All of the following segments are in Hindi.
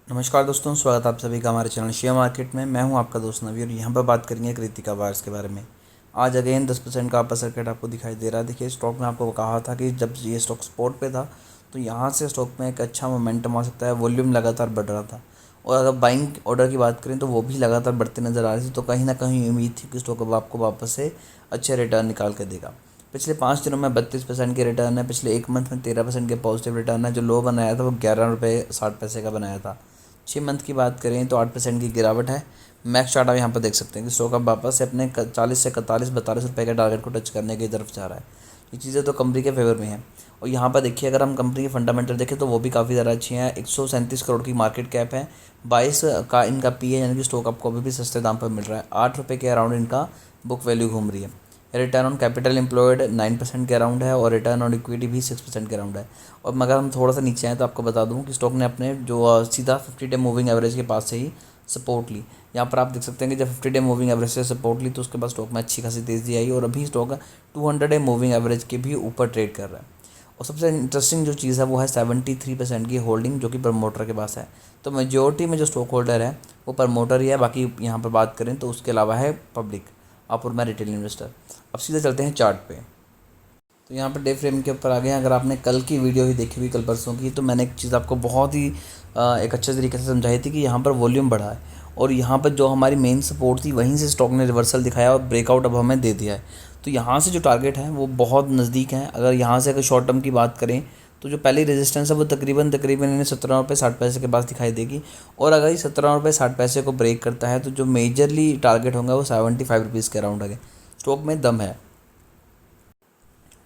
नमस्कार दोस्तों, स्वागत है आप सभी का हमारे चैनल शेयर मार्केट में। मैं हूं आपका दोस्त नवी और यहाँ पर बात करेंगे कृतिका वायर्स के बारे में। आज अगेन 10% का अपर सर्किट आपको दिखाई दे रहा है। देखिए, स्टॉक में आपको कहा था कि जब ये स्टॉक सपोर्ट पे था तो यहाँ से स्टॉक में एक अच्छा मोमेंटम आ सकता है। वॉल्यूम लगातार बढ़ रहा था और अगर बाइंग ऑर्डर की बात करें तो वो भी लगातार बढ़ते नज़र आ रही थी। तो कहीं ना कहीं उम्मीद थी कि स्टॉक अब आपको वापस से अच्छे रिटर्न निकाल के देगा। पिछले 5 दिनों में 32% के रिटर्न है। पिछले एक मंथ में 13% के पॉजिटिव रिटर्न है। जो लो बनाया था वो 11 रुपये 60 पैसे का बनाया था। 6 मंथ की बात करें तो 8% की गिरावट है। मैक्स चार्ट आप यहाँ पर देख सकते हैं कि स्टॉक अब वापस से अपने 40 से 41-42 रुपये के टारगेट को टच करने की तरफ जा रहा है। ये चीज़ें तो कंपनी के फेवर में हैं। और यहाँ पर देखिए, अगर हम कंपनी के फंडामेंटल देखें तो वो भी काफ़ी ज़्यादा अच्छी हैं। 137 करोड़ की मार्केट कैप है। 22 का इनका पी है, यानी कि स्टॉक आपको अभी भी सस्ते दाम पर मिल रहा है। 8 रुपये के अराउंड इनका बुक वैल्यू घूम रही है। रिटर्न ऑन कैपिटल एम्प्लॉयड 9% के अराउंड है और रिटर्न ऑन इक्विटी भी 6% के अराउंड है। और मगर हम थोड़ा सा नीचे आए तो आपको बता दूं कि स्टॉक ने अपने जो सीधा 50 डे मूविंग एवरेज के पास से ही सपोर्ट ली। यहाँ पर आप देख सकते हैं कि जब 50 डे मूविंग एवरेज से सपोर्ट ली तो उसके बाद स्टॉक में अच्छी खासी तेज़ी आई और अभी स्टॉक 200 डे मूविंग एवरेज के भी ऊपर ट्रेड कर रहा है। और सबसे इंटरेस्टिंग जो चीज़ है वो है 73% की होल्डिंग जो कि प्रमोटर के पास है। तो मेजोरिटी में जो स्टॉक होल्डर है वो प्रमोटर ही है। बाकी यहाँ पर बात करें तो उसके अलावा है पब्लिक, आप और मैं रिटेल इन्वेस्टर। अब सीधे चलते हैं चार्ट पे। तो यहाँ पर डे फ्रेम के ऊपर आ गए हैं। अगर आपने कल की वीडियो ही देखी हुई, कल परसों की, तो मैंने एक चीज़ आपको बहुत ही एक अच्छे तरीके से समझाई थी कि यहाँ पर वॉल्यूम बढ़ा है और यहाँ पर जो हमारी मेन सपोर्ट थी वहीं से स्टॉक ने रिवर्सल दिखाया और ब्रेकआउट अब हमें दे दिया है। तो यहाँ से जो टारगेट है वो बहुत नज़दीक है। अगर यहाँ से अगर शॉर्ट टर्म की बात करें तो जो पहली रेजिस्टेंस है वो तकरीबन तकरीबन इन्हें 17 रुपये 60 पैसे के पास दिखाई देगी। और अगर ये 17 रुपये 60 पैसे को ब्रेक करता है तो जो मेजरली टारगेट होगा वो 75 रुपीज़ के अराउंड है। स्टॉक में दम है।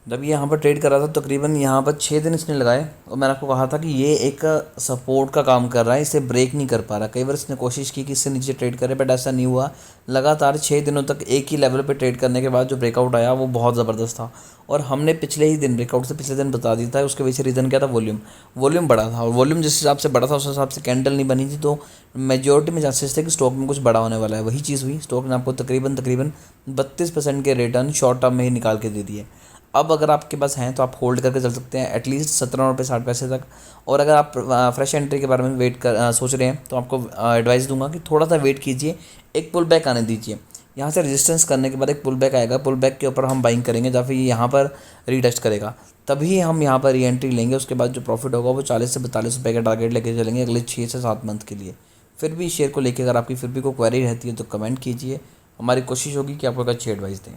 जब ये यहाँ पर ट्रेड कर रहा था तकरीबन यहाँ पर 6 दिन इसने लगाए और मैंने आपको कहा था कि ये एक सपोर्ट का काम कर रहा है, इसे ब्रेक नहीं कर पा रहा। कई बार इसने कोशिश की कि इससे नीचे ट्रेड करे बट ऐसा नहीं हुआ। लगातार 6 दिनों तक एक ही लेवल पे ट्रेड करने के बाद जो ब्रेकआउट आया वो बहुत ज़बरदस्त था। और हमने पिछले ही दिन ब्रेकआउट से पिछले दिन बता दिया था उसके पीछे रीज़न क्या था। वॉल्यूम बढ़ा था और वॉल्यूम जिस हिसाब से बढ़ा था उस हिसाब से कैंडल नहीं बनी थी। तो मेजोरिटी में चांसेस थे कि स्टॉक में कुछ बड़ा होने वाला है। वही चीज़ हुई। स्टॉक ने आपको तकरीबन तकरीबन 32% के रिटर्न शॉर्ट टर्म में ही निकाल के दे दिए। अब अगर आपके पास हैं तो आप होल्ड करके चल सकते हैं एटलीस्ट 17 रुपये 60 पैसे तक। और अगर आप फ्रेश एंट्री के बारे में सोच रहे हैं तो आपको एडवाइस दूंगा कि थोड़ा सा वेट कीजिए, एक पुल बैक आने दीजिए। यहाँ से रेजिस्टेंस करने के बाद एक पुल बैक आएगा, पुल बैक के ऊपर हम बाइंग करेंगे या फिर यहाँ पर रीटेस्ट करेगा, तभी हम यहाँ पर री एंट्री लेंगे। उसके बाद जो प्रॉफिट होगा वो 40 से 42 रुपये का टारगेट लेके चलेंगे अगले 6 से 7 मंथ के लिए। फिर भी शेयर को लेकर अगर आपकी फिर भी कोई क्वेरी रहती है तो कमेंट कीजिए। हमारी कोशिश होगी कि आपको एक अच्छी एडवाइस दें।